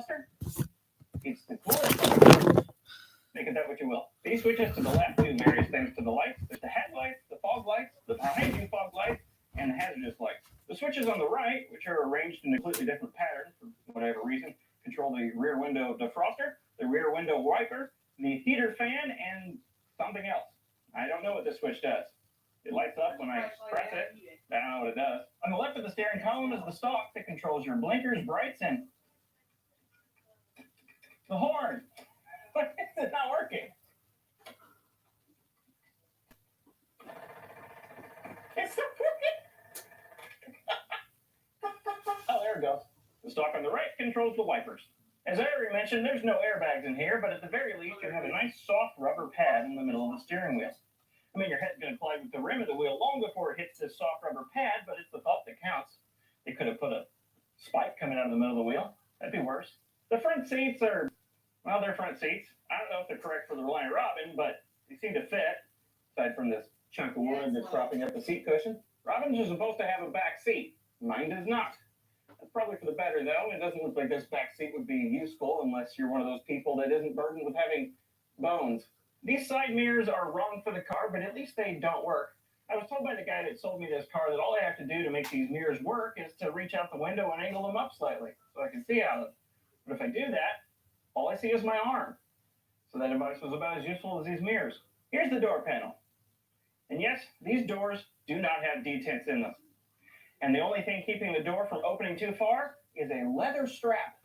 defroster? It's the cooler. Make it that what you will. These switches to the left do various things to the lights. There's the headlights, the fog lights, the behind you fog lights, and the hazardous lights. The switches on the right, which are arranged in a completely different pattern for whatever reason, control the rear window defroster, the rear window wiper, the heater fan, and something else. I don't know what this switch does. It lights up when I press it. I don't know what it does. On the left of the steering column is the stalk that controls your blinkers, brights, and the horn. Why is it not working? It's not working. Oh, there it goes. The stalk on the right controls the wipers. As I already mentioned, there's no airbags in here, but at the very least, you have a nice soft rubber pad in the middle of the steering wheel. I mean, your head's going to collide with the rim of the wheel long before it hits this soft rubber pad, but it's the thought that counts. They could have put a spike coming out of the middle of the wheel. That'd be worse. The front seats are, well, they're front seats. I don't know if they're correct for the Reliant Robin, but they seem to fit, aside from this chunk of wood that's propping up the seat cushion. Robins are supposed to have a back seat. Mine does not. That's probably for the better, though. It doesn't look like this back seat would be useful unless you're one of those people that isn't burdened with having bones. These side mirrors are wrong for the car, but at least they don't work. I was told by the guy that sold me this car that all I have to do to make these mirrors work is to reach out the window and angle them up slightly so I can see out of them. But if I do that, all I see is my arm. So that device was about as useful as these mirrors. Here's the door panel. And yes, these doors do not have detents in them. And the only thing keeping the door from opening too far is a leather strap.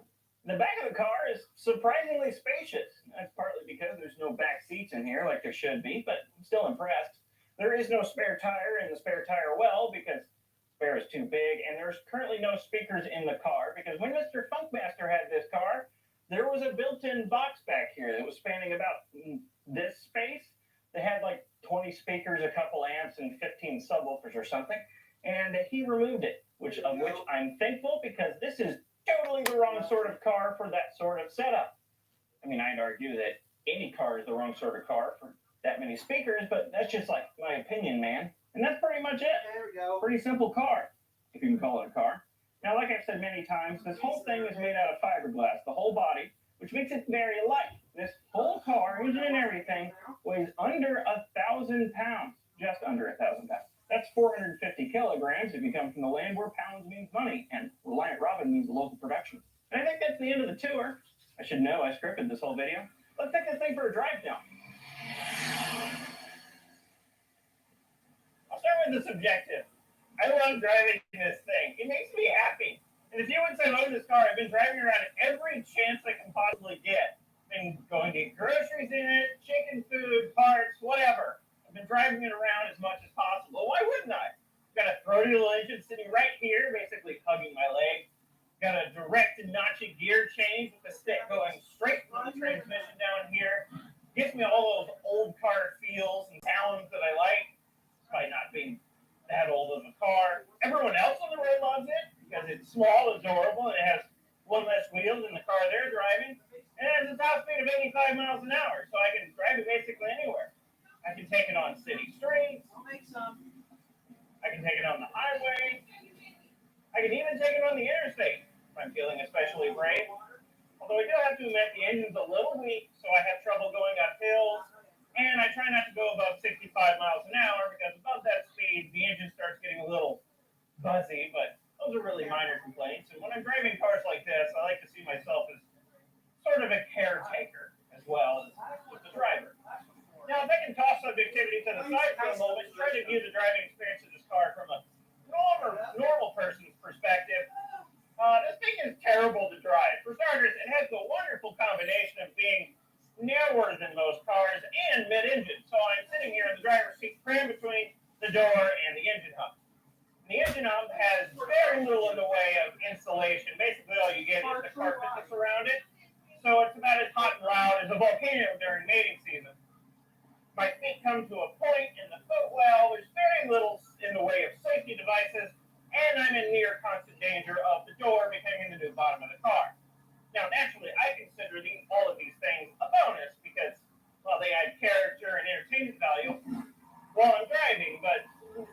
The back of the car is surprisingly spacious. That's partly because there's no back seats in here like there should be, but I'm still impressed. There is no spare tire in the spare tire well because spare is too big, and there's currently no speakers in the car because when Mr. Funkmaster had this car, there was a built-in box back here that was spanning about this space. They had like 20 speakers, a couple amps, and 15 subwoofers or something, and he removed it, which I'm thankful because this is totally the wrong sort of car for that sort of setup. I mean, I'd argue that any car is the wrong sort of car for that many speakers, but that's just like my opinion, man. And that's pretty much it. There we go. Pretty simple car, if you can call it a car. Now, like I've said many times, this whole thing is made out of fiberglass, the whole body, which makes it very light. This whole car, engine and everything, weighs under 1,000 pounds, just under 1,000 pounds. That's 450 kilograms if you come from the land where pounds means money, and Reliant Robin means local production. And I think that's the end of the tour. I should know, I scripted this whole video. Let's take this thing for a drive now. I'll start with the subjective. I love driving this thing. It makes me happy. And if you would say, look at this car, I've been driving around every chance I can possibly get. Been going to get groceries in it, chicken food, parts, whatever. I've been driving it around as much as possible. Why wouldn't I? Got a throaty little engine sitting right here, basically hugging my leg. Got a direct and notchy gear change with the stick going straight from the transmission down here. Gives me all those old car feels and sounds that I like, despite not being that old of a car. Everyone else on the road loves it because it's small, adorable, and it has one less wheels than the car they're driving. And it has a top speed of 85 miles an hour, so I can drive it basically anywhere. I can take it on city streets. I'll make some. I can take it on the highway. I can even take it on the interstate if I'm feeling especially brave. Although I do have to admit the engine's a little weak, so I have trouble going up hills. And I try not to go above 65 miles an hour because above that speed, the engine starts getting a little buzzy. But those are really minor complaints. And when I'm driving cars like this, I like to see myself as sort of a caretaker as well as the driver. Now, if I can toss subjectivity to the side for a moment, try to view the driving experience of this car from a normal person's perspective. This thing is terrible to drive. For starters, it has the wonderful combination of being narrower than most cars and mid-engine. So I'm sitting here in the driver's seat crammed between the door and the engine hump. The engine hump has very little in the way of insulation. Basically, all you get is the carpet that's around it. So it's about as hot and loud as a volcano during mating season. My feet come to a point in the footwell. There's very little in the way of safety devices, and I'm in near constant danger of the door becoming the new bottom of the car. Now, naturally, I consider all of these things a bonus because, well, they add character and entertainment value while I'm driving, but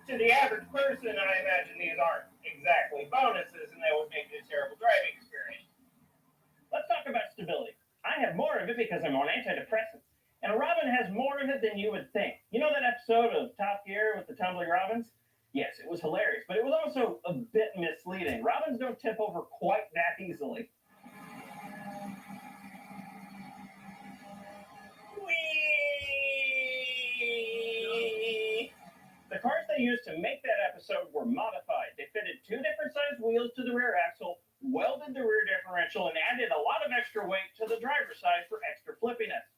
to the average person, I imagine these aren't exactly bonuses, and they would make it a terrible driving experience. Let's talk of it because I'm on antidepressants. And a robin has more of it than you would think. You know that episode of Top Gear with the tumbling robins? Yes, it was hilarious, but it was also a bit misleading. Robins don't tip over quite that easily. Whee! The cars they used to make that episode were modified. They fitted 2 different sized wheels to the rear axle, welded the rear differential, and added a lot of extra weight to the driver's side for extra flippiness.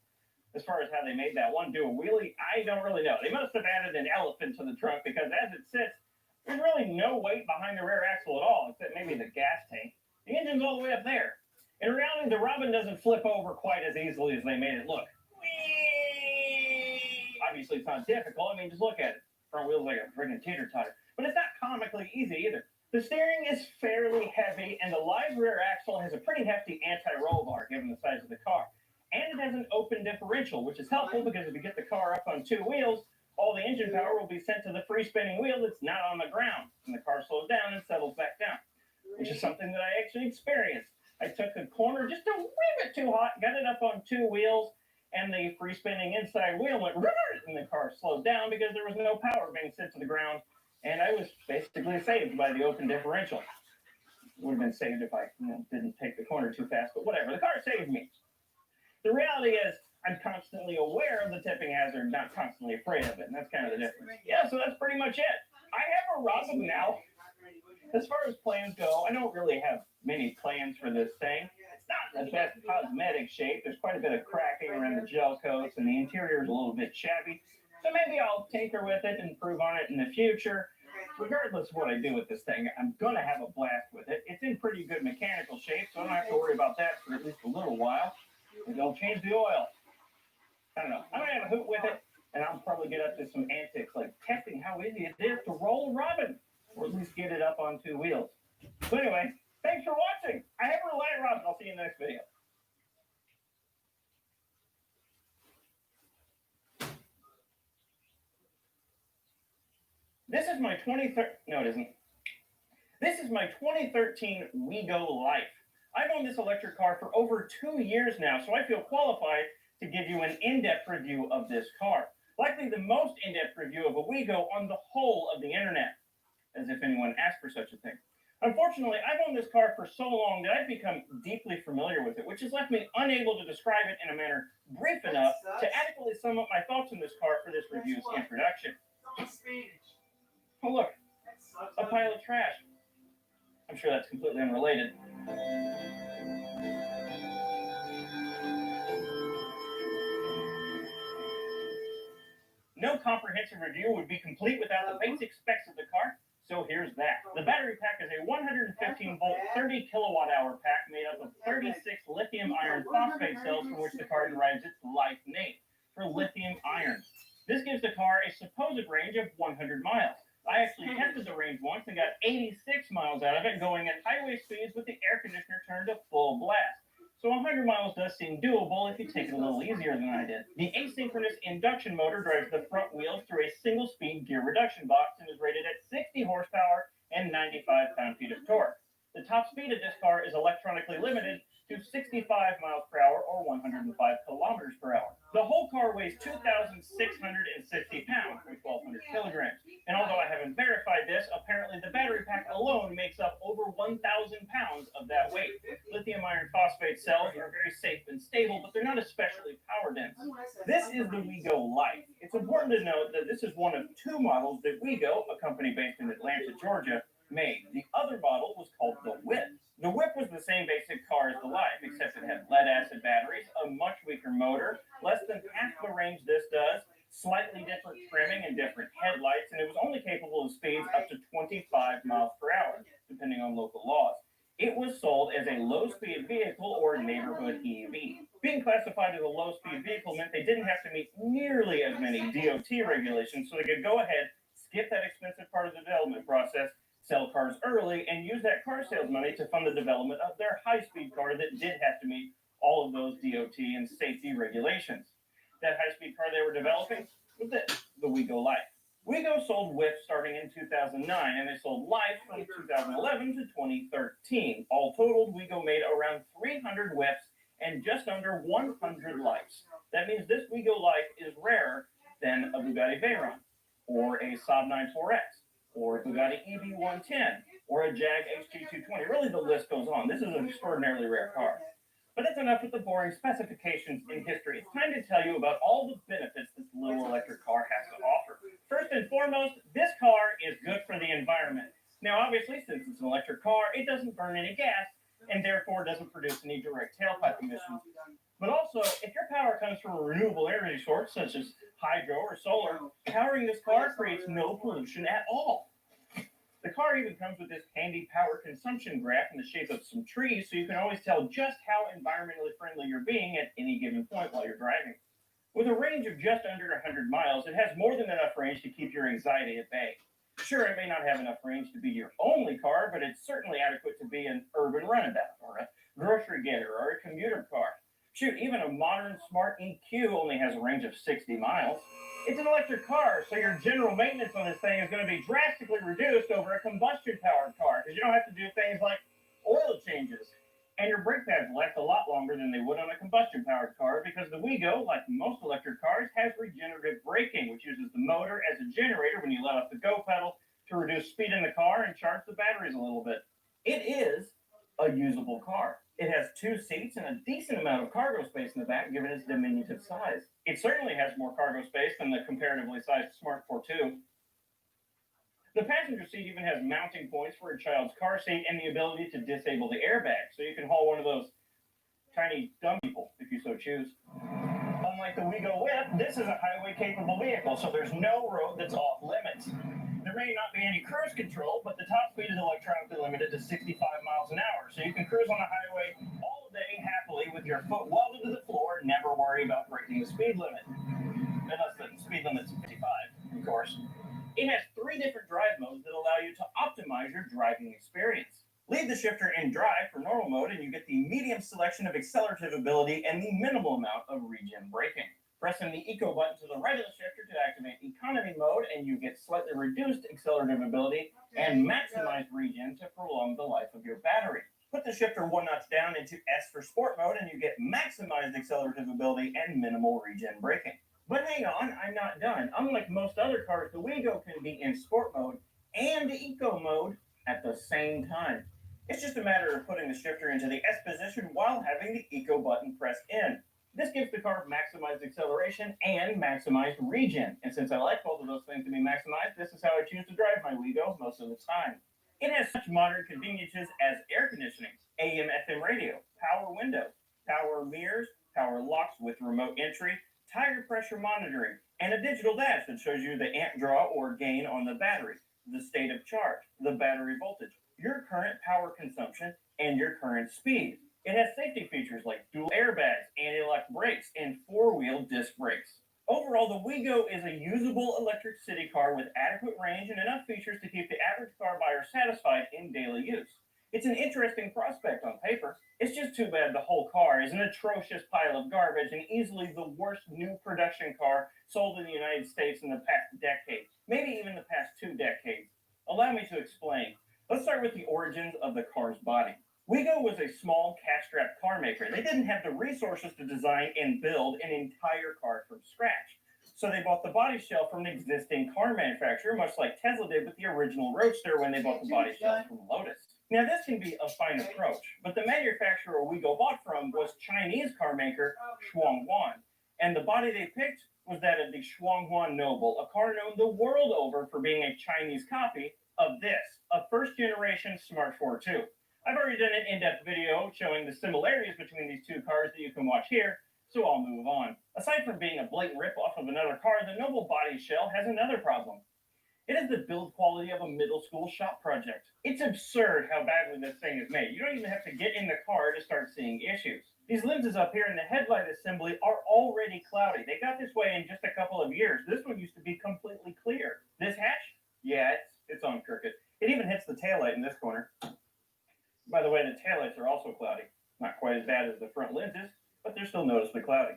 As far as how they made that one do a wheelie, I don't really know. They must have added an elephant to the trunk because as it sits, there's really no weight behind the rear axle at all, except maybe the gas tank. The engine's all the way up there. In reality, the Robin doesn't flip over quite as easily as they made it look. Whee! Obviously, it's not difficult. I mean, just look at it. Front wheel's like a friggin' teeter-totter. But it's not comically easy either. The steering is fairly heavy, and the live rear axle has a pretty hefty anti-roll bar given the size of the car. And it has an open differential, which is helpful because if you get the car up on 2 wheels, all the engine power will be sent to the free spinning wheel that's not on the ground, and the car slows down and settles back down, which is something that I actually experienced. I took a corner just a wee bit too hot, got it up on 2 wheels, and the free spinning inside wheel went and the car slowed down because there was no power being sent to the ground, and I was basically saved by the open differential. Would have been saved if I didn't take the corner too fast, but whatever. The car saved me. The reality is, I'm constantly aware of the tipping hazard, not constantly afraid of it, and that's kind of the difference. Yeah, so that's pretty much it. I have a Robin now. As far as plans go, I don't really have many plans for this thing. It's not the best cosmetic shape. There's quite a bit of cracking around the gel coats, and the interior is a little bit shabby. So maybe I'll tinker with it and improve on it in the future. Regardless of what I do with this thing, I'm going to have a blast with it. It's in pretty good mechanical shape, so I don't have to worry about that for at least a little while. Maybe I'll change the oil. I don't know. I'm going to have a hoot with it, and I'll probably get up to some antics like testing how easy it is to roll a Robin, or at least get it up on 2 wheels. So anyway, thanks for watching. I have a light Robin. I'll see you in the next video. This is my 2013 WeGo Life. I've owned this electric car for over 2 years now, so I feel qualified to give you an in-depth review of this car. Likely the most in-depth review of a WeGo on the whole of the internet, as if anyone asked for such a thing. Unfortunately, I've owned this car for so long that I've become deeply familiar with it, which has left me unable to describe it in a manner brief enough to adequately sum up my thoughts on this car for this review's introduction. Oh look, a pile of trash. I'm sure that's completely unrelated. No comprehensive review would be complete without the basic specs of the car, so here's that. The battery pack is a 115-volt, 30-kilowatt-hour pack made up of 36 lithium iron phosphate cells from which the car derives its life name, for lithium iron. This gives the car a supposed range of 100 miles. I actually tested the range once and got 86 miles out of it, going at highway speeds with the air conditioner turned to full blast. So 100 miles does seem doable if you take it a little easier than I did. The asynchronous induction motor drives the front wheels through a single-speed gear reduction box and is rated at 60 horsepower and 95 pound-feet of torque. The top speed of this car is electronically limited to 65 miles per hour or 105 kilometers per hour. The whole car weighs 2,660 pounds, or 1,200 kilograms. And although I haven't verified this, apparently the battery pack alone makes up over 1,000 pounds of that weight. Lithium iron phosphate cells are very safe and stable, but they're not especially power dense. This is the WeGo Life. It's important to note that this is one of 2 models that WeGo, a company based in Atlanta, Georgia, made. The other model was called the Whip. The Whip was the same basic car as the Life, except it had lead-acid batteries, a much weaker motor, less than half the range this does, slightly different trimming and different headlights, and it was only capable of speeds up to 25 miles per hour, depending on local laws. It was sold as a low-speed vehicle or neighborhood EV. Being classified as a low-speed vehicle meant they didn't have to meet nearly as many DOT regulations, so they could go ahead, skip that expensive part of the development process, sell cars early, and use that car sales money to fund the development of their high-speed car that did have to meet all of those DOT and safety regulations. That high-speed car they were developing was the WeGo Life. WeGo sold Whip starting in 2009, and they sold Life from 2011 to 2013. All totaled, WeGo made around 300 Whips and just under 100 lights. That means this Wigo life is rarer than a Bugatti Veyron, or a Saab 94X, or a Bugatti EB110, or a Jag HG220. Really, the list goes on. This is an extraordinarily rare car. But that's enough with the boring specifications in history. It's time to tell you about all the benefits this little electric car has to offer. First and foremost, this car is good for the environment. Now, obviously, since it's an electric car, it doesn't burn any gas and therefore doesn't produce any direct tailpipe emissions. But also, if your power comes from a renewable energy source, such as hydro or solar, powering this car creates no pollution at all. The car even comes with this handy power consumption graph in the shape of some trees, so you can always tell just how environmentally friendly you're being at any given point while you're driving. With a range of just under 100 miles, it has more than enough range to keep your anxiety at bay. Sure, it may not have enough range to be your only car, but it's certainly adequate to be an urban runabout, or a grocery getter, or a commuter car. Shoot, even a modern smart EQ only has a range of 60 miles. It's an electric car, so your general maintenance on this thing is going to be drastically reduced over a combustion-powered car, because you don't have to do things like oil changes. And your brake pads last a lot longer than they would on a combustion-powered car, because the Wigo, like most electric cars, has regenerative braking, which uses the motor as a generator when you let off the go pedal to reduce speed in the car and charge the batteries a little bit. It is a usable car. It has 2 seats and a decent amount of cargo space in the back, given its diminutive size. It certainly has more cargo space than the comparatively sized Smart 4.2. The passenger seat even has mounting points for a child's car seat and the ability to disable the airbag, so you can haul one of those tiny dumb people if you so choose. Unlike the Wigo Whip, this is a highway-capable vehicle, so there's no road that's off limits. There may not be any cruise control, but the top speed is electronically limited to 65 miles an hour, so you can cruise on the highway all day happily with your foot welded to the floor and never worry about breaking the speed limit. Unless the speed limit's 55, of course. It has 3 different drive modes that allow you to optimize your driving experience. Leave the shifter in drive for normal mode and you get the medium selection of accelerative ability and the minimal amount of regen braking. Pressing the eco button to the right of the shifter to activate economy mode and you get slightly reduced accelerative ability and maximized regen to prolong the life of your battery. Put the shifter 1 notch down into S for sport mode and you get maximized accelerative ability and minimal regen braking. But hang on, I'm not done. Unlike most other cars, the Wigo can be in sport mode and eco mode at the same time. It's just a matter of putting the shifter into the S position while having the eco button pressed in. This gives the car maximized acceleration and maximized regen. And since I like both of those things to be maximized, this is how I choose to drive my Wigo most of the time. It has such modern conveniences as air conditioning, AM/FM radio, power windows, power mirrors, power locks with remote entry, tire pressure monitoring, and a digital dash that shows you the amp draw or gain on the battery, the state of charge, the battery voltage, your current power consumption, and your current speed. It has safety features like dual airbags, anti-lock brakes, and 4-wheel disc brakes. Overall, the Wigo is a usable electric city car with adequate range and enough features to keep the average car buyer satisfied in daily use. It's an interesting prospect on paper. It's just too bad the whole car is an atrocious pile of garbage and easily the worst new production car sold in the United States in the past decade, maybe even the past 2 decades. Allow me to explain. Let's start with the origins of the car's body. Wigo was a small cash-strapped car maker. They didn't have the resources to design and build an entire car from scratch. So they bought the body shell from an existing car manufacturer, much like Tesla did with the original Roadster when they bought the body shell from Lotus. Now, this can be a fine approach, but the manufacturer Wigo bought from was Chinese car maker Shuanghuan, and the body they picked was that of the Shuanghuan Noble, a car known the world over for being a Chinese copy of this, a first-generation Smart 4.2. I've already done an in-depth video showing the similarities between these 2 cars that you can watch here, so I'll move on. Aside from being a blatant rip-off of another car, the Noble body shell has another problem. It is the build quality of a middle school shop project. It's absurd how badly this thing is made. You don't even have to get in the car to start seeing issues. These lenses up here in the headlight assembly are already cloudy. They got this way in just a couple of years. This one used to be completely clear. This hatch? Yeah, it's on crooked. It even hits the taillight in this corner. By the way, the taillights are also cloudy. Not quite as bad as the front lenses, but they're still noticeably cloudy.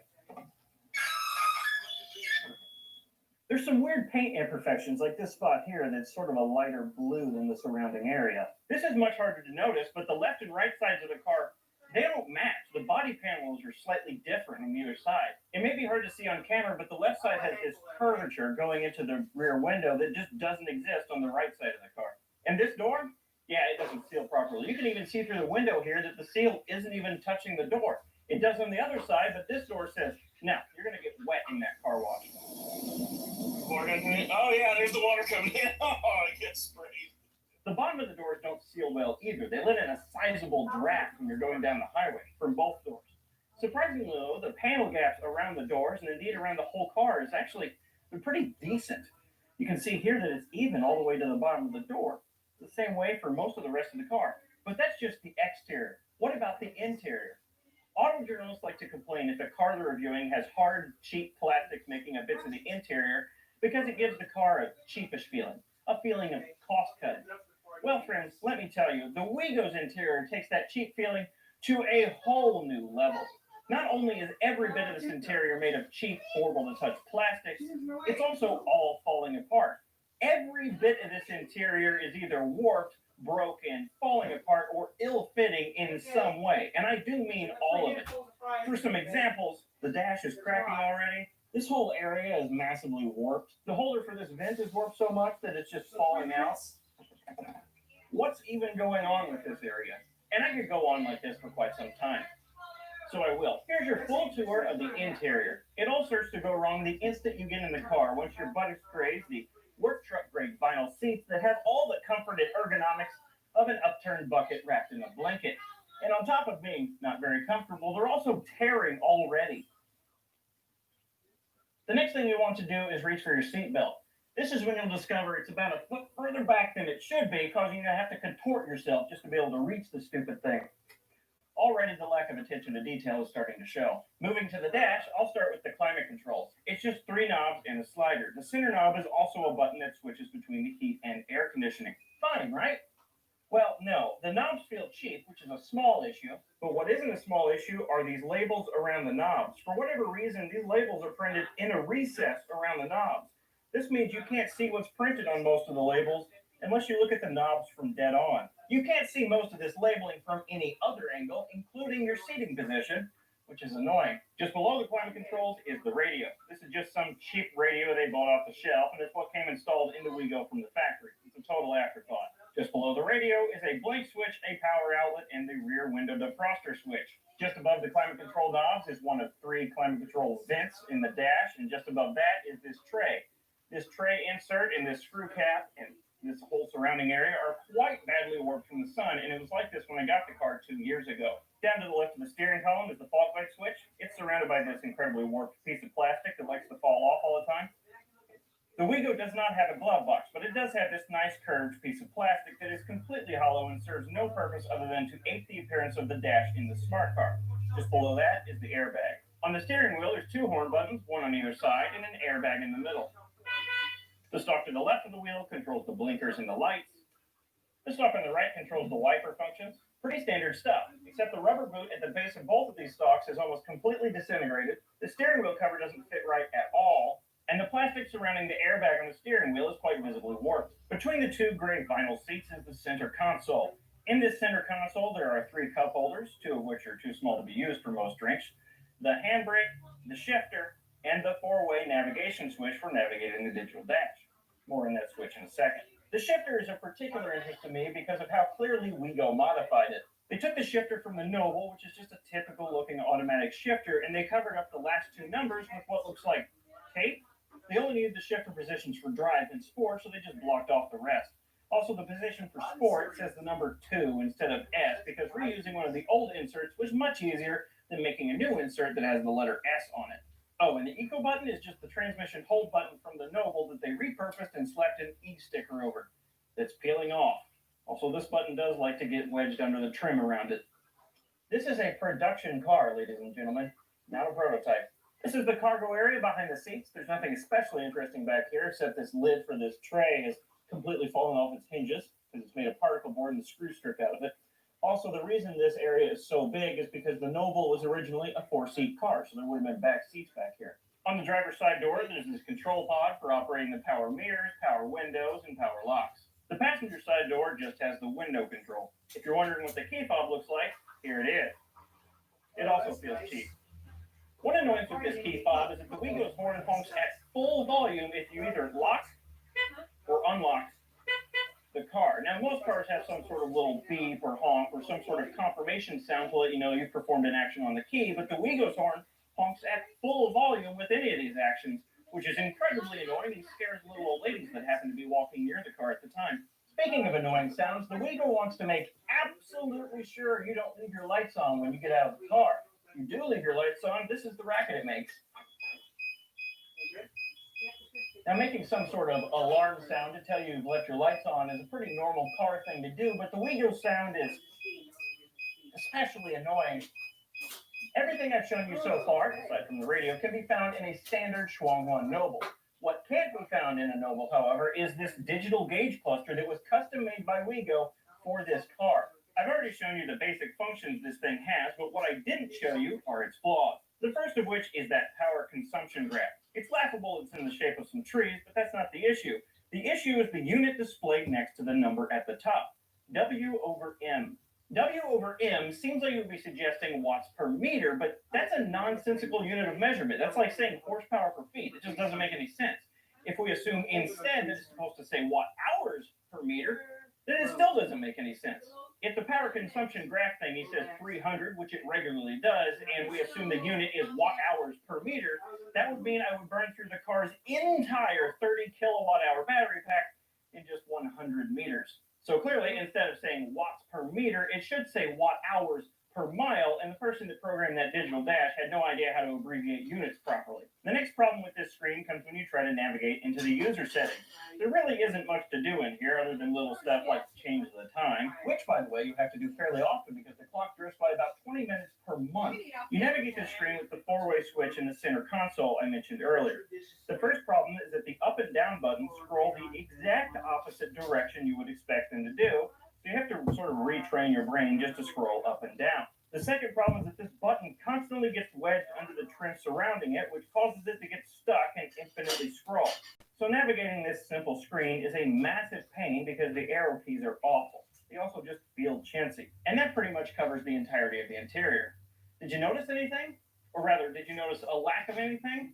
There's some weird paint imperfections, like this spot here that's sort of a lighter blue than the surrounding area. This is much harder to notice, but the left and right sides of the car, they don't match. The body body panels are slightly different on either side. It may be hard to see on camera, but the left side has this curvature going into the rear window that just doesn't exist on the right side of the car. And this door, yeah, it doesn't seal properly. You can even see through the window here that the seal isn't even touching the door. It does on the other side, but this door says, no, you're going to get wet in that car wash. Oh, yeah, there's the water coming in. Oh, it gets sprayed. The bottom of the doors don't seal well either. They let in a sizable draft when you're going down the highway from both doors. Surprisingly, though, the panel gaps around the doors and indeed around the whole car is actually they're pretty decent. You can see here that it's even all the way to the bottom of the door. It's the same way for most of the rest of the car. But that's just the exterior. What about the interior? Auto journalists like to complain if a car they're reviewing has hard, cheap plastics making up bits of the interior because it gives the car a cheapish feeling, a feeling of cost cutting. Well, friends, let me tell you, the Wigo's interior takes that cheap feeling to a whole new level. Not only is every bit of this interior made of cheap, horrible to touch plastics, it's also all falling apart. Every bit of this interior is either warped, broken, falling apart, or ill-fitting in some way. And I do mean all of it. For some examples, the dash is cracking already. This whole area is massively warped. The holder for this vent is warped so much that it's just falling out. What's even going on with this area? And I could go on like this for quite some time. So I will. Here's your full tour of the interior. It all starts to go wrong the instant you get in the car once your butt sprays the work truck grade vinyl seats that have all the comfort and ergonomics of an upturned bucket wrapped in a blanket. And on top of being not very comfortable, they're also tearing already. The next thing you want to do is reach for your seatbelt. This is when you'll discover it's about a foot further back than it should be, causing you to have to contort yourself just to be able to reach the stupid thing. Already the lack of attention to detail is starting to show. Moving to the dash, I'll start with the climate controls. It's just 3 knobs and a slider. The center knob is also a button that switches between the heat and air conditioning. Fine, right? Well, no. The knobs feel cheap, which is a small issue. But what isn't a small issue are these labels around the knobs. For whatever reason, these labels are printed in a recess around the knobs. This means you can't see what's printed on most of the labels unless you look at the knobs from dead on. You can't see most of this labeling from any other angle, including your seating position, which is annoying. Just below the climate controls is the radio. This is just some cheap radio they bought off the shelf, and it's what came installed into Wigo from the factory. It's a total afterthought. Just below the radio is a blank switch, a power outlet, and the rear window defroster switch. Just above the climate control knobs is one of 3 climate control vents in the dash, and just above that is this tray. This tray insert and this screw cap and this whole surrounding area are quite badly warped from the sun, and it was like this when I got the car 2 years ago. Down to the left of the steering column is the fog light switch. It's surrounded by this incredibly warped piece of plastic that likes to fall off all the time. The Wigo does not have a glove box, but it does have this nice curved piece of plastic that is completely hollow and serves no purpose other than to ape the appearance of the dash in the smart car. Just below that is the airbag. On the steering wheel, there's 2 horn buttons, one on either side, and an airbag in the middle. The stalk to the left of the wheel controls the blinkers and the lights. The stalk on the right controls the wiper functions. Pretty standard stuff, except the rubber boot at the base of both of these stalks is almost completely disintegrated. The steering wheel cover doesn't fit right at all, and the plastic surrounding the airbag on the steering wheel is quite visibly warped. Between the 2 gray vinyl seats is the center console. In this center console, there are 3 cup holders, 2 of which are too small to be used for most drinks, the handbrake, the shifter, and the 4-way navigation switch for navigating the digital dash. More on that switch in a second. The shifter is of particular interest to me because of how clearly Wigo modified it. They took the shifter from the Noble, which is just a typical looking automatic shifter, and they covered up the last 2 numbers with what looks like tape. They only needed the shifter positions for drive and sport, so they just blocked off the rest. Also, the position for sport says the number 2 instead of S because reusing one of the old inserts was much easier than making a new insert that has the letter S on it. Oh, and the Eco button is just the transmission hold button from the Noble that they repurposed and slapped an E sticker over. That's peeling off. Also, this button does like to get wedged under the trim around it. This is a production car, ladies and gentlemen, not a prototype. This is the cargo area behind the seats. There's nothing especially interesting back here except this lid for this tray has completely fallen off its hinges because it's made of particle board and the screw stripped out of it. Also, the reason this area is so big is because the Noble was originally a 4-seat car, so there would have been back seats back here. On the driver's side door, there's this control pod for operating the power mirrors, power windows, and power locks. The passenger side door just has the window control. If you're wondering what the key fob looks like, here it is. It also feels cheap. One annoyance with this key fob is that the Wigo's horn honks at full volume if you either lock or unlock the car. Now, most cars have some sort of little beep or honk or some sort of confirmation sound to let you know you've performed an action on the key, but the Wigo's horn honks at full volume with any of these actions, which is incredibly annoying and scares little old ladies that happen to be walking near the car at the time. Speaking of annoying sounds, the Wigo wants to make absolutely sure you don't leave your lights on when you get out of the car. If you do leave your lights on, this is the racket it makes. Now, making some sort of alarm sound to tell you you've left your lights on is a pretty normal car thing to do, but the Wigo sound is especially annoying. Everything I've shown you so far, aside from the radio, can be found in a standard Schwung 1 Noble. What can't be found in a Noble, however, is this digital gauge cluster that was custom made by Wigo for this car. I've already shown you the basic functions this thing has, but what I didn't show you are its flaws. The first of which is that power consumption graph. It's laughable it's in the shape of some trees, but that's not the issue. The issue is the unit displayed next to the number at the top, W over M. W over M seems like it would be suggesting watts per meter, but that's a nonsensical unit of measurement. That's like saying horsepower per feet. It just doesn't make any sense. If we assume instead that it's supposed to say watt hours per meter, then it still doesn't make any sense. If the power consumption graph thingy says 300, which it regularly does, and we assume the unit is watt hours per meter, that would mean I would burn through the car's entire 30 kilowatt hour battery pack in just 100 meters. So clearly, instead of saying watts per meter, it should say watt hours per mile, and the person that programmed that digital dash had no idea how to abbreviate units properly. The next problem with this screen comes when you try to navigate into the user settings. There really isn't much to do in here other than little stuff like change the time, which, by the way, you have to do fairly often because the clock drifts by about 20 minutes per month. You navigate the screen with the four-way switch in the center console I mentioned earlier. The first problem is that the up and down buttons scroll the exact opposite direction you would expect them to do, so you have to sort of retrain your brain just to scroll up and down. The second problem is that this button constantly gets wedged under the trim surrounding it, which causes it to get stuck and infinitely scroll. So navigating this simple screen is a massive pain because the arrow keys are awful. They also just feel chintzy. And that pretty much covers the entirety of the interior. Did you notice anything? Or rather, did you notice a lack of anything?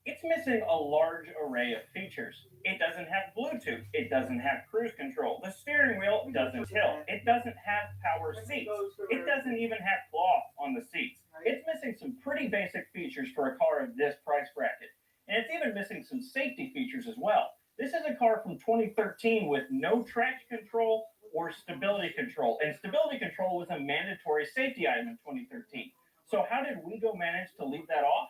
It's missing a large array of features. It doesn't have Bluetooth. It doesn't have cruise control. The steering wheel doesn't tilt. It doesn't have power seats. It doesn't even have cloth on the seats. It's missing some pretty basic features for a car of this price bracket. And it's even missing some safety features as well. This is a car from 2013 with no traction control or stability control. And stability control was a mandatory safety item in 2013. So how did Wigo manage to leave that off?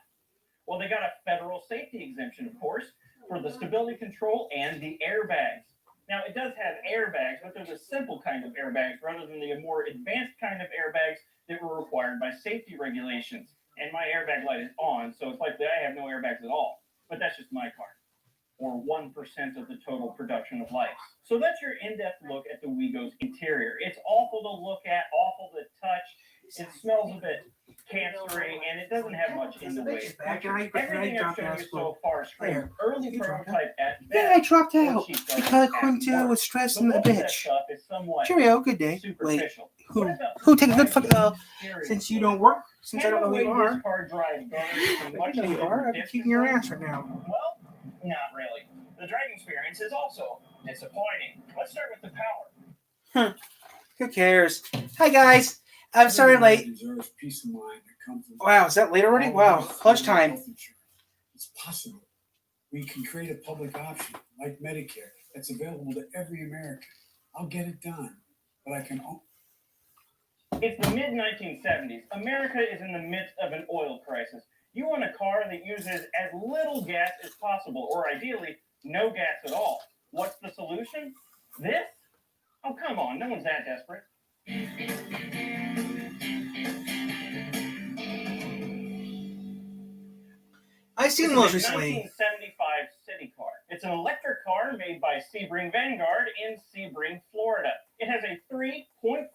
Well, they got a federal safety exemption, of course, for the stability control and the airbags. Now, it does have airbags, but they're the simple kind of airbags rather than the more advanced kind of airbags that were required by safety regulations. And my airbag light is on, so it's likely I have no airbags at all. But that's just my car, or 1% of the total production of lights. So that's your in-depth look at the Wigo's interior. It's awful to look at, awful to touch. It smells a bit cancery, and it doesn't have much in the way of features. Everything I've shown you so far screams early prototype at best. Yeah, I dropped out because I couldn't deal with stress and a bitch. Cheerio, good day. Wait, who take a good fuck? Since you don't work, since I don't know who you are, I know you are. I'm kicking your ass right now. Well, not really. The driving experience is also disappointing. Let's start with the power. Who cares? Hi guys. I'm sorry I'm late. Peace of mind that comes with Wow, is that late already? Wow, lunchtime. It's possible. We can create a public option like Medicare that's available to every American. I'll get it done, but I can. It's the mid-1970s. America is in the midst of an oil crisis. You want a car that uses as little gas as possible, or ideally, no gas at all. What's the solution? This? Oh, come on, no one's that desperate. I've seen those recently. 1975 city car. It's an electric car made by Sebring Vanguard in Sebring, Florida. It has a 3.5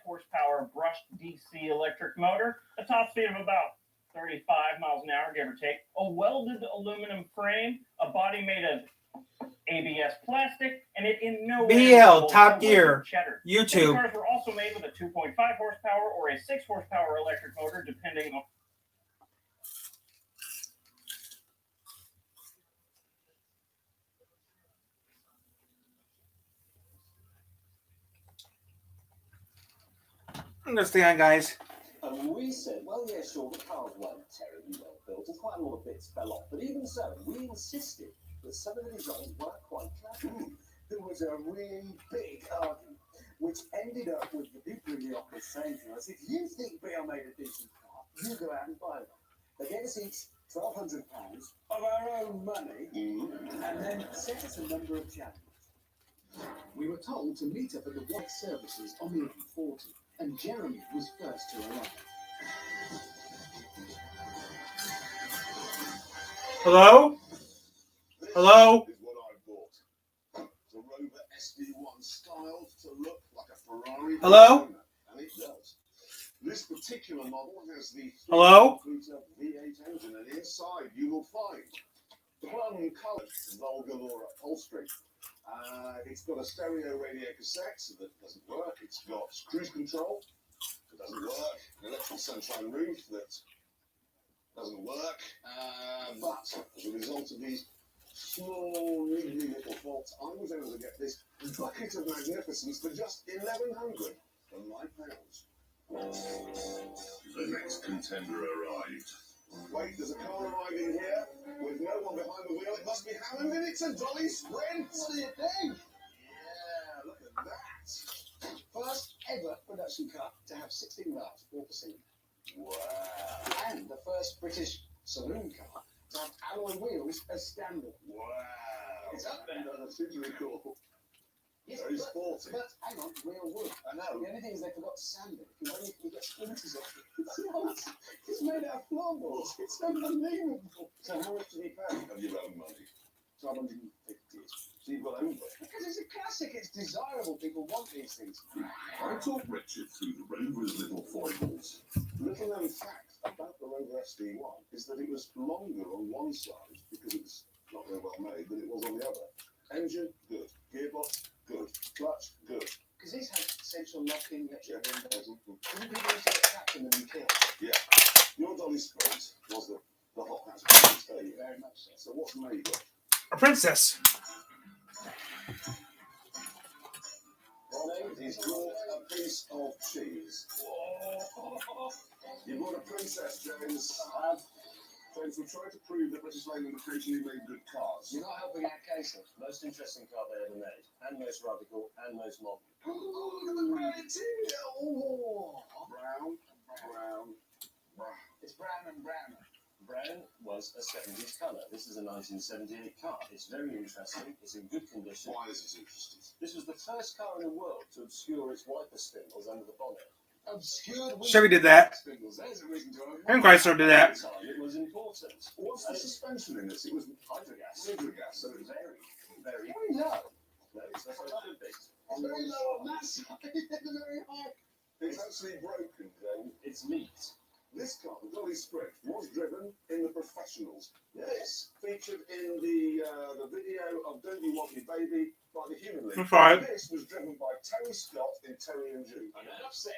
horsepower brushed DC electric motor, a top speed of about 35 miles an hour, give or take, a welded aluminum frame, a body made of ABS plastic, and it in no BL, way Top Gear, cheddar. YouTube. These cars were also made with a 2.5 horsepower or a 6 horsepower electric motor, depending on. Understand, guys. And we said, well, yeah, sure, the cars weren't terribly well built, and quite a lot of bits fell off. But even so, we insisted that some of the designs were quite clever. There was a really big argument, which ended up with the people in the office saying to us, if you think BL made a decent car, you go out and buy one. They gave us each £1,200 of our own money, and then set us a number of challenges. We were told to meet up at the white services on the M40, and Jeremy was first to arrive. Hello? Hello? Is what I bought. The Rover SD1 styled to look like a Ferrari. Hello? And it does. This particular model has the Hello? V8 engine, and inside you will find plum-coloured Vulgar upholstery. It's got a stereo radio cassette that doesn't work. It's got cruise control that doesn't work. An electrical sunshine roof that doesn't work. But as a result of these small, niggly little faults, I was able to get this bucket of magnificence for just £1,100 from my pounds. The next contender arrived. Wait, there's a car arriving here with no one behind the wheel. It must be Hammond, and it's a Dolly Sprint. What do you think? Yeah, look at that. First ever production car to have 16 valves, 4%. Wow. And the first British saloon car to have alloy wheels as standard. Wow. It's up there. That's really cool. Yes, very sporty. But hang on, real wood. I know. The only thing is they forgot to sand it. Because only if you get splinters off it. It's made out of floorboards. It's unbelievable. So how much did he pay? Of your own money. 1,250. So you've got own money. Because it's a classic. It's desirable. People want these things. I talked Richard through the Rover's little foibles. Little known fact about the Rover SD1 is that it was longer on one side because it was not very well made than it was on the other. Engine, good. Gearbox, good. Clutch, good. Because these have central locking, electric windows. Didn't people used to get trapped in them and killed? Yeah. Your Dolly Sprint was the hot hatch. Very much so. So what's made of? A princess. Ronnie, he's brought a piece of cheese. You brought a princess, James. James, we're trying to prove that British Leyland occasionally made good cars. You're not helping our case. Most interesting car they ever made, and most radical, and most modern. Oh, look at the red interior. Oh, brown. It's brown and browner. Brown was a 70s colour. This is a 1978 car. It's very interesting. It's in good condition. Why is it interesting? This was the first car in the world to obscure its wiper spindles under the bonnet. Obscured. Chevy did that. Spindles. There's a reason to And Chrysler did that. It was important. What's the suspension in this? It was Hydrogas. so it was Very, very low. No, it's not a little bit. It's very low on that side. Very high. It's actually broken, James. It's neat. This car, the Dolly Sprint, was driven in the professionals. Yes, featured in the video of Don't You Want Me Baby by the Human League. That's right. This was driven by Terry Scott in Terry and June. Enough said.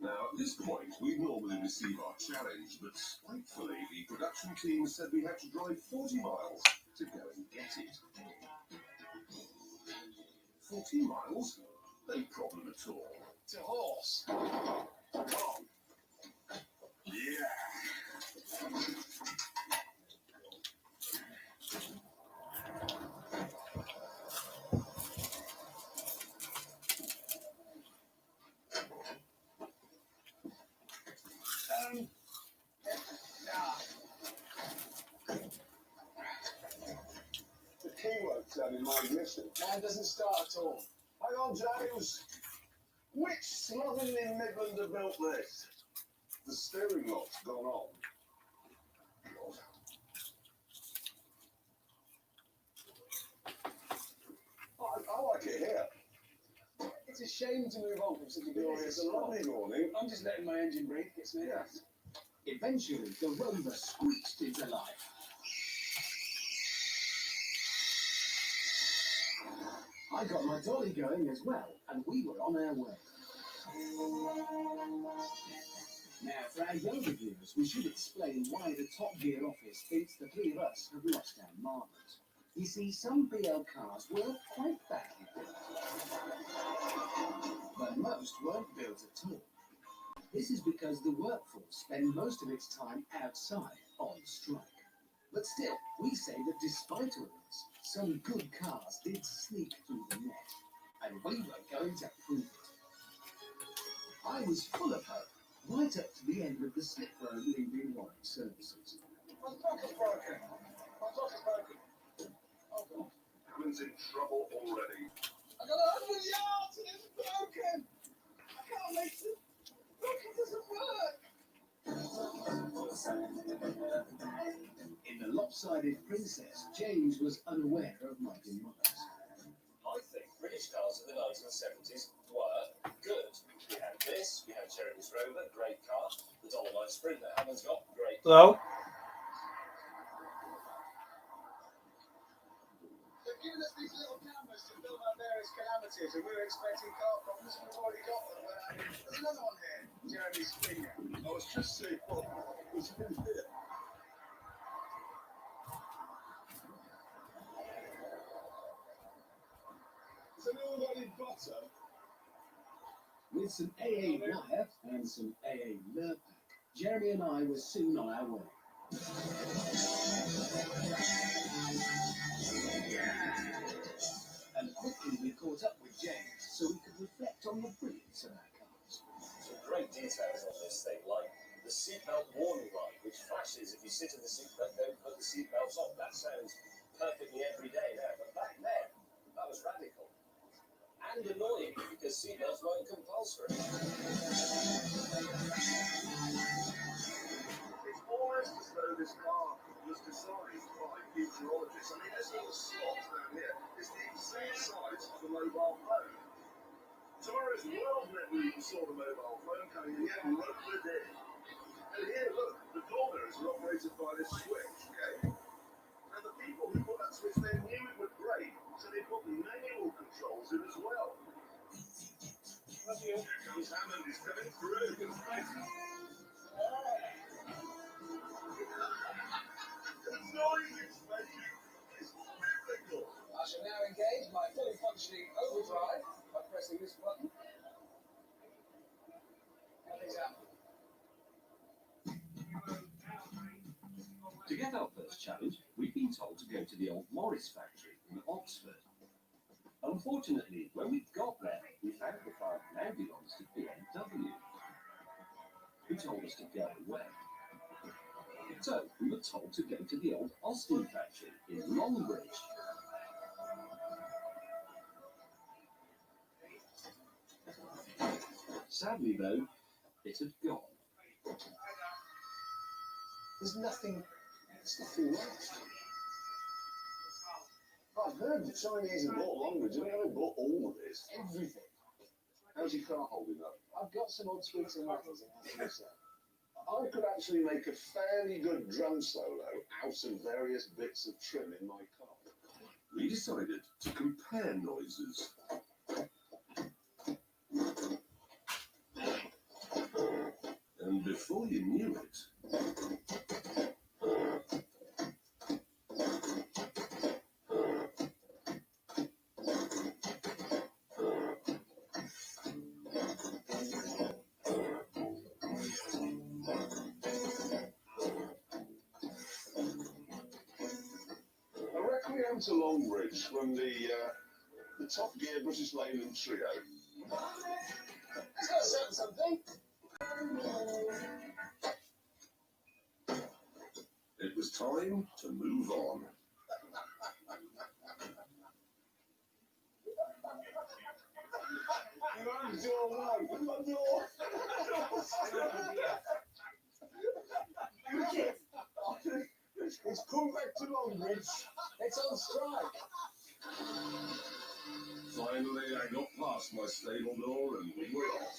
Now, at this point, we normally receive our challenge, but spitefully, the production team said we had to drive 40 miles to go and get it. 40 miles? No problem at all. To horse. Come on. Yeah. The key won't turn in my ignition. Man doesn't start at all. Hang on, James. Which slovenly Midlander built this? The steering lock's gone on. I like it here. It's a shame to move on from such a glorious It's a lovely morning. I'm just letting my engine breathe. Gets me out. Eventually, the Rover squeaked into life. I got my dolly going as well, and we were on our way. Now, for our younger viewers, we should explain why the Top Gear office thinks the three of us have lost our marbles. You see, some BL cars were quite badly built, but most weren't built at all. This is because the workforce spend most of its time outside on strike. But still, we say that despite all this, some good cars did sneak through the net, and we were going to prove it. I was full of hope, right up to the end of the slip road leaving Warwick services. My clock is broken. My clock is broken. Oh, God. Alan's in trouble already. I got 100 yards and it's broken! I can't make it! Look, it doesn't work! In the lopsided Princess, James was unaware of my demise. I think British cars in the 1970s were good. We had this, we had Jeremy's Rover, great car. The Dolomite Sprint that Alan's got, great car. Hello? They've given us these little cameras to film our various calamities, and we were expecting car problems, and we've already got them. There's another one here, Jeremy's finger. I was just saying, well, it's in here. Is anyone got any butter? With some AA wire and some AA lure pack, Jeremy and I were soon on our way. And quickly we caught up with James so we could reflect on the brilliance of our cars. Some great details on this thing, like the seatbelt warning light, which flashes if you sit in the seatbelt, don't put the seatbelts on. That sounds perfectly everyday now, but back then, that was radical. And annoying, because seatbelts weren't compulsory. It's almost as though this car was designed by futurologists. I mean, this little slot down here is the exact size of a mobile phone. Tomorrow's World Net Week saw the mobile phone coming, and yet look at it. And here, look, the door mirrors are operated by this switch, okay? And the people who put that switch there knew it would break, so they put manual controls in as well. Here comes Hammond, he's coming through. It's noise it's making. It's biblical. I shall now engage my fully functioning overdrive by pressing this button. Nothing's happened. To get our first challenge, we've been told to go to the old Morris factory in Oxford. Unfortunately, when we got there, we found the car now belongs to BMW, who told us to go away. So we were told to go to the old Austin factory in Longbridge. Sadly, though, it had gone. There's nothing left. I've heard the Chinese have bought Longbridge, and they bought all of this, everything. How's your car holding up? I've got some odd tweaks and rattles, I have to say. I could actually make a fairly good drum solo out of various bits of trim in my car. We decided to compare noises. And before you knew it, To Longbridge from the Top Gear British Leyland Trio. It's got something. it was time to move on. You opened the door wide. Open the door. It's come back to Longbridge. It's on strike. Finally, I got past my stable door and we were off.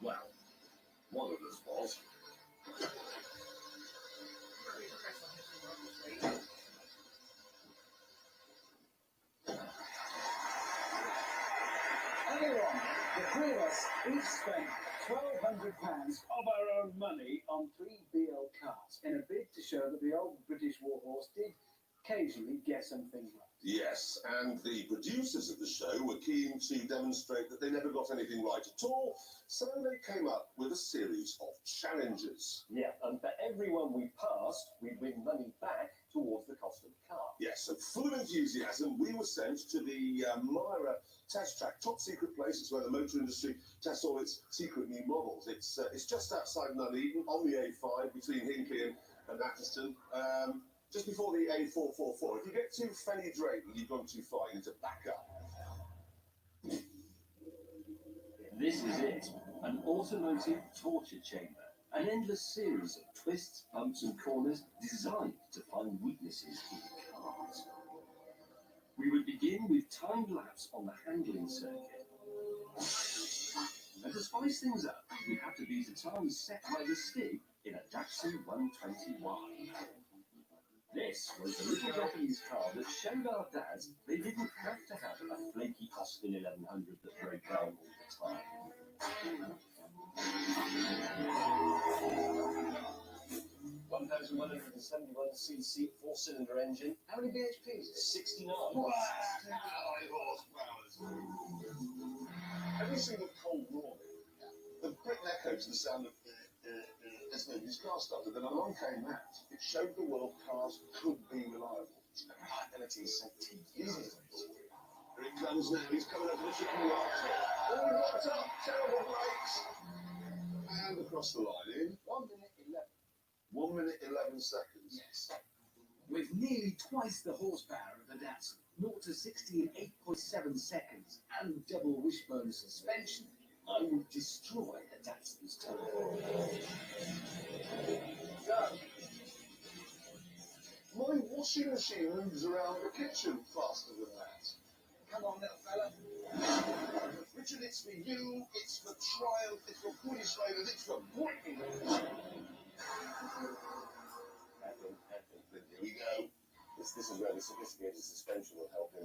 Well, one of us was. We've spent £1,200 of our own money on 3 BL cars in a bid to show that the old British warhorse did occasionally get some things right. Yes, and the producers of the show were keen to demonstrate that they never got anything right at all, so they came up with a series of challenges. Yeah, and for everyone we passed, we'd win money back towards the cost of the car. Yes, so full of enthusiasm, we were sent to the Myra test track, top secret place. It's where the motor industry tests all its secret new models. It's just outside Nuneaton on the A5 between Hinckley and Atherstone. Just before the A444. If you get to Fenny Drayton, you've gone too far. You need to back up. This is it, an automotive torture chamber. An endless series of twists, bumps and corners designed to find weaknesses in cars. We would begin with timed laps on the handling circuit. And to spice things up, we'd have to beat a time set by the stick in a Datsun 120Y. This was the little Japanese car that showed our dads they didn't have to have a flaky Austin 1100 that broke down all the time. 1,171cc 4-cylinder engine. How many BHPs? 69. Wow, horsepowers. Have you seen the Cold War? The Britain echoed to the sound of his car started, then along came that. It showed the world cars could be reliable. Reliability is so easy. Here it comes now. He's coming up to the chicken yard. All locked up. Terrible brakes. And across the line in 1 minute 11. 1 minute 11 seconds. Yes. With nearly twice the horsepower of the Datsun, 0 to 60 in 8.7 seconds, and double wishbone suspension, I would destroy the Datsun's turbo. My washing machine moves around the kitchen faster than that. Come on, little fella. Richard, it's for you, it's for triumph, it's for British raiders, it's for Britain. Here we go. This is where the sophisticated suspension will help him.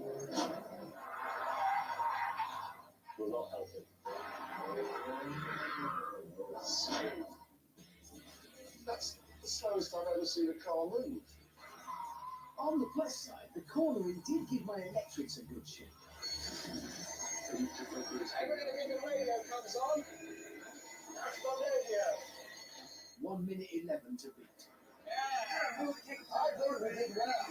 Will not help him. That's the slowest I've ever seen a car move. On the plus side, the cornering did give my electrics a good shake. Hey, we're going to get the radio comes on. That's the radio. 1 minute 11 to beat. Yeah, I thought we did well.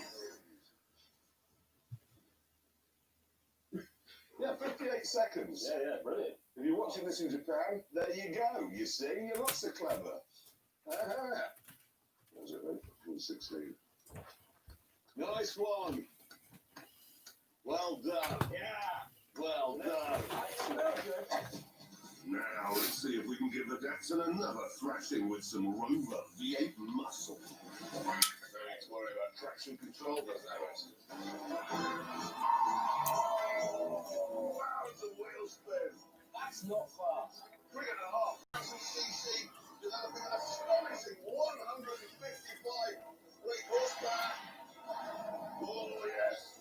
Yeah, 58 seconds. Yeah, brilliant. If you're watching this in Japan, there you go. You see, you're not so clever. What was it, then? 116. Nice one. Well done. Yeah. Well done. Now, let's see if we can give the Datsun another thrashing with some Rover V8 muscle. Don't need to worry about traction control, does that? Wow, it's a wheel spin. That's not fast. 3.5 cc, developing an astonishing 155 brake horsepower. Oh yes,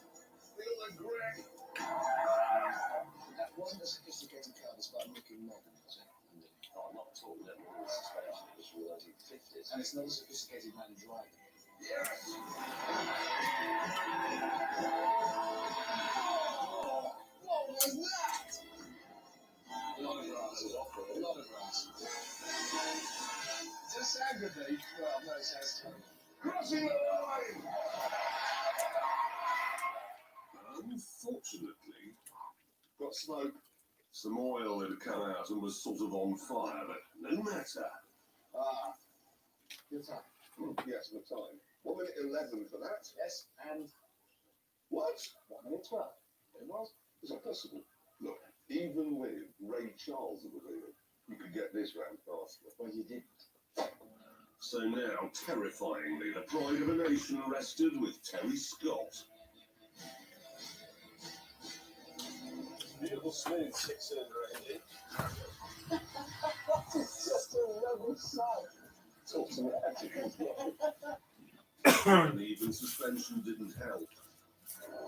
feel the grit. That wasn't a sophisticated car despite looking modern, was it? Oh, not at all. We don't want the suspension. It was from the 1950s. And it's not a sophisticated man driving. Yes. What was that? A lot of grass. A lot of grass. Does it sound good, though? Well, no, it sounds terrible. Crossing the line. Unfortunately, Got smoke. some oil had come out and was sort of on fire, but no matter. Ah, Good time. yes, the time. 1 minute 11 for that. Yes, and What? 1 minute 12. It was? Is that possible? Look, even with Ray Charles at the wheel, you could get this round faster. Well, you did. So now, terrifyingly, the pride of a nation rested with Terry Scott. Beautiful, smooth 6-cylinder engine. It's just a rebel sight. Talk to me. And even suspension didn't help.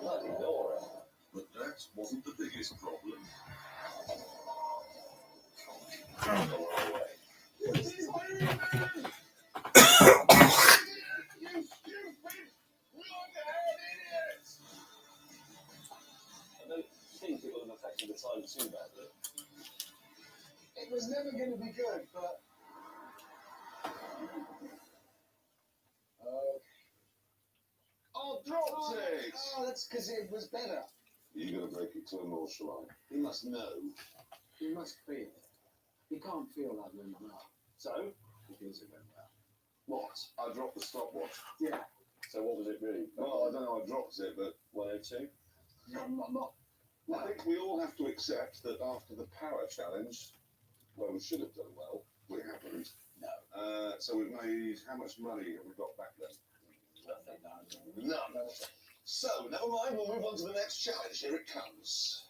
Bloody Nora. But that wasn't the biggest problem. think it would have affected the time too badly. It was never going to be good, but... Oh, dropsticks! Oh, that's because it was better. You gonna break it to him or shall I? He must know. He must feel it. He can't feel that when I'm out. So, He feels it when well. What? I dropped the stopwatch. Yeah. so what was it really? Well, I don't know I dropped it, but 102? I think we all have to accept that after the power challenge, well, we should have done well. We haven't. No. So we've made, how much money have we got back then? Nothing. None. So, never mind, we'll move on to the next challenge. Here it comes.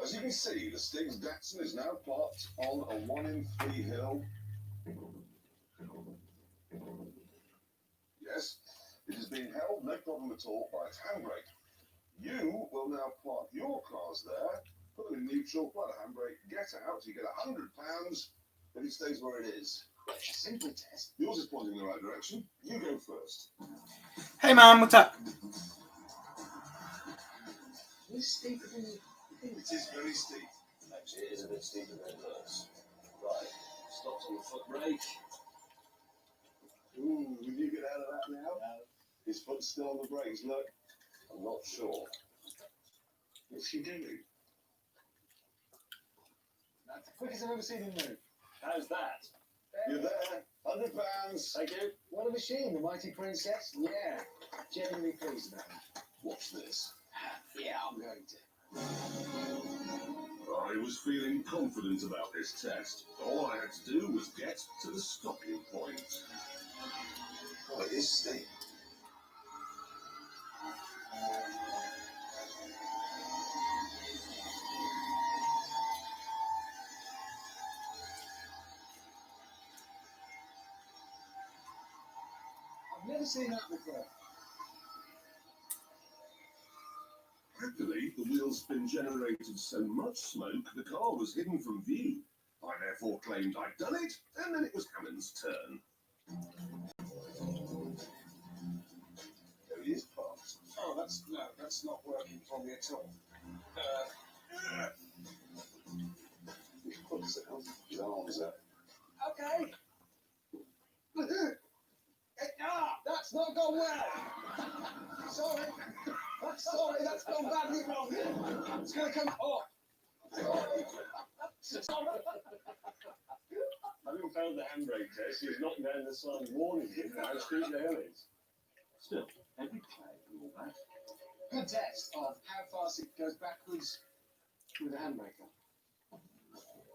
As you can see, the Stig's Datsun is now parked on a 1 in 3 hill. Yes, it is being held, no problem at all, by its handbrake. You will now park your cars there, put them in neutral, apply the handbrake, get out, you get £100 if it stays where it is. It's a simple test. Yours is pointing in the right direction. You go first. Hey, Mom, what's up? This steeper than you think. It is very steep. Actually, it is a bit steeper than it looks. Right, stops on the foot brake. Ooh, will you get out of that now? His foot's still on the brakes, look. I'm not sure. What's she doing? That's the quickest I've ever seen him move. How's that? You're there. £100. Thank you. What a machine, the mighty princess. Yeah. Genuinely pleased about him. Watch this. Yeah, I'm going to. I was feeling confident about this test. All I had to do was get to the stopping point. Oh, it is steep. I've never seen that before. Happily, the wheel spin generated so much smoke, the car was hidden from view. I therefore claimed I'd done it, and then it was Hammond's turn. There he is, parked. Oh, that's not working for me at all. He puts his arms out. Okay. That's not gone well. Sorry. Sorry, that's gone badly wrong. It's going to come off. Having failed the handbrake test, he's knocking down the sign warning him how steep the hill is. Still, every cloud and all that. Good test of how fast it goes backwards with a handbrake on.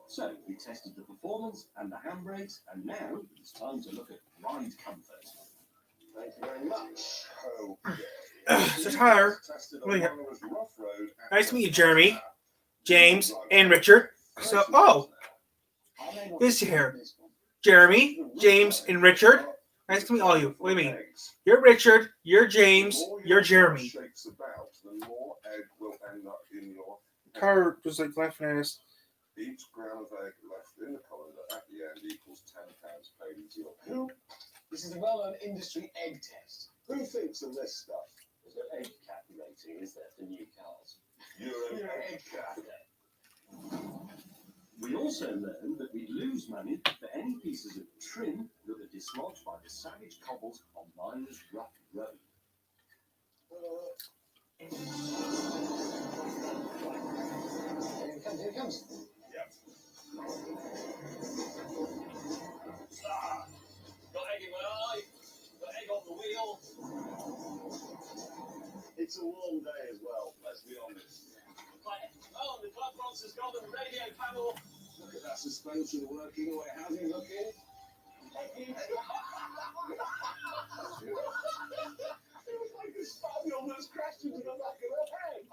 So, we tested the performance and the handbrakes, and now it's time to look at ride comfort. Thank you very much. Okay. So, Tyler, nice to meet you, Jeremy, James, and Richard. So, oh, this here. Jeremy, James, and Richard. Nice to meet all of you. What do you mean? You're Richard, you're James, you're Jeremy. Car was like laughing at us. Each gram of egg left in the colander at the end equals £10 paid into your bill. This is a well-known industry egg test. Who thinks of this stuff? There's no egg cap rating, is there, for new cars? You're an egg cat. We also learned that we lose money for any pieces of trim that are dislodged by the savage cobbles on Miner's rough road. Here it comes. Yep. Got egg in my eye, got egg on the wheel. It's a warm day as well, let's be honest. Oh, the club boss has got the radio panel. Look at that suspension working away. How's he looking? It was like a spotty almost crashed into the back of her head.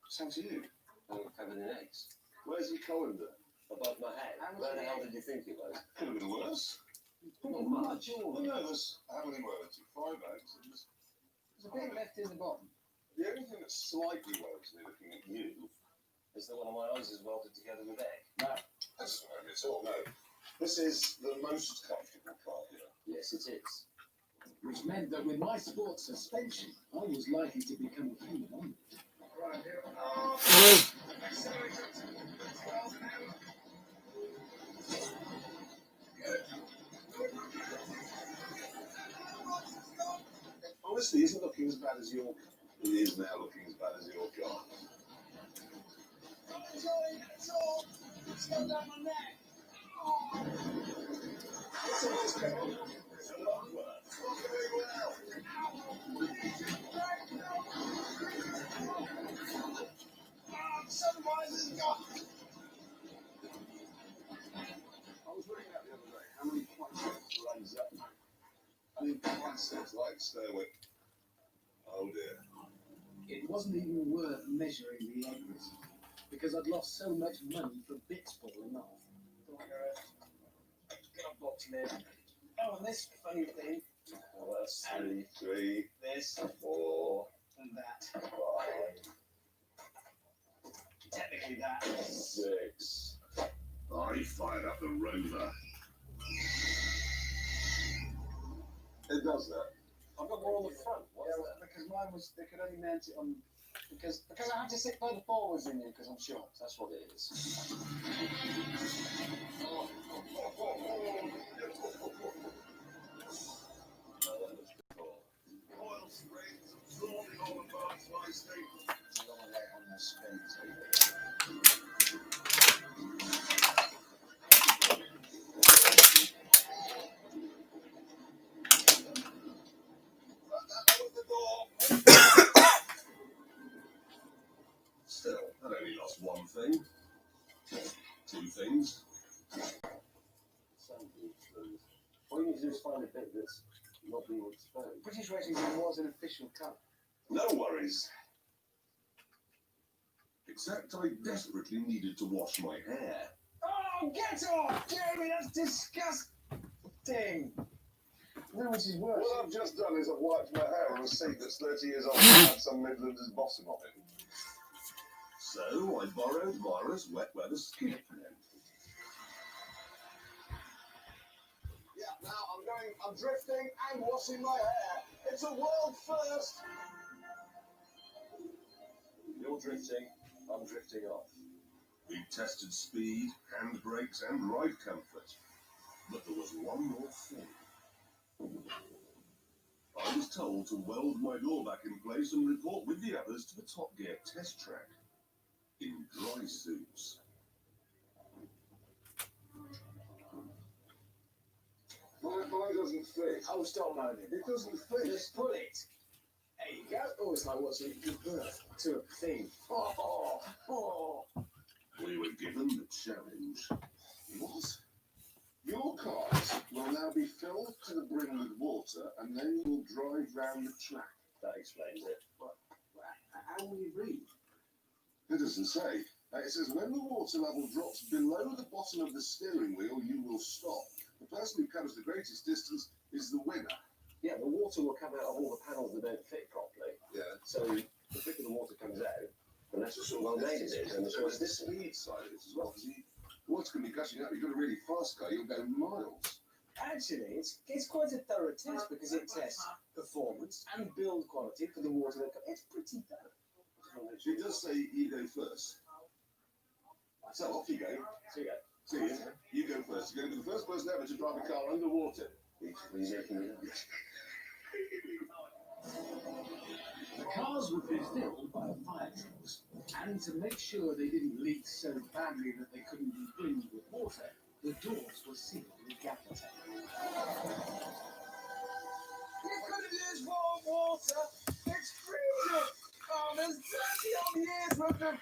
Same to you. I'm covered in eggs. Where's your colander? Above my head. Where the hell did you think it was? Could have been worse. Not much. Well, no, there's how many were there? 5 eggs. There's a bit left in the bottom. The only thing that slightly worries me looking at you Is that one of my eyes is welded together with egg? no, that's not worry at all, no. This is the most comfortable car here. Yes, it is. Which meant that with my sports suspension, I was likely to become a human onward. Right here. Accelerator. 12 an hour. Honestly, isn't looking as bad as your car. It is now looking as bad as your car. It's going down my neck. I was reading that the other day. How many plastics runs up? I mean, plastics like stairway. Oh dear. It wasn't even worth measuring the egg risk because I'd lost so much money for bits falling off. Get a box in there. Oh, and this funny thing. Oh, that's three. Three. This, 4. And that. 5. Technically that. 6. I fired up the rover. It does that. I've got more on the front. What's Yeah, that? because mine was, they could only mount it on, because I have to sit further forwards than you because I'm short. That's what it is. Oil springs absorbing all the parts my state. There's a lot of weight on the spin table. Still, that only lost one thing. 2 things. All you need to do is find a bit that's not being exposed. British Racing was an official car. No worries. Except I desperately needed to wash my hair. Oh, get off, Jeremy! That's disgusting. No, which is worse. What I've just done is I've wiped my hair on a seat that's 30 years old and had some Midlanders bottom on it. So I borrowed Myra's wet weather skip pen. Yeah, now I'm drifting and washing my hair. It's a world first. You're drifting, I'm drifting off. We tested speed, hand brakes and ride comfort. But there was one more thing. I was told to weld my door back in place and report with the others to the Top Gear test track. In dry suits. My doesn't fit. Oh, stop moaning. It doesn't fit. Just pull it. There you go. Oh, it's like watching it give birth to a thing. We were given the challenge. What? Your cars will now be filled to the brim with water and then you'll drive round the track. That explains it. How will you read? It doesn't say. It says when the water level drops below the bottom of the steering wheel, you will stop. The person who covers the greatest distance is the winner. Yeah, the water will come out of all the panels that don't fit properly. Yeah. So the quicker the water comes out, the less well made it is. And So it's the speed side of it as well. Because water can be gushing out. You've got a really fast car, you'll go miles. Actually, it's quite a thorough test because it tests performance and build quality for the water that comes. It's pretty thorough. It does say you go first. So off you go. so yeah. See you. You go first. You're going to be the first person ever to drive a car underwater. He's making it up. The cars would be filled by fire trucks, and to make sure they didn't leak so badly that they couldn't be filled with water, the doors were sealed with gaffer tape. We couldn't use warm water. It's freezing. Oh, there's 30 odd years worth of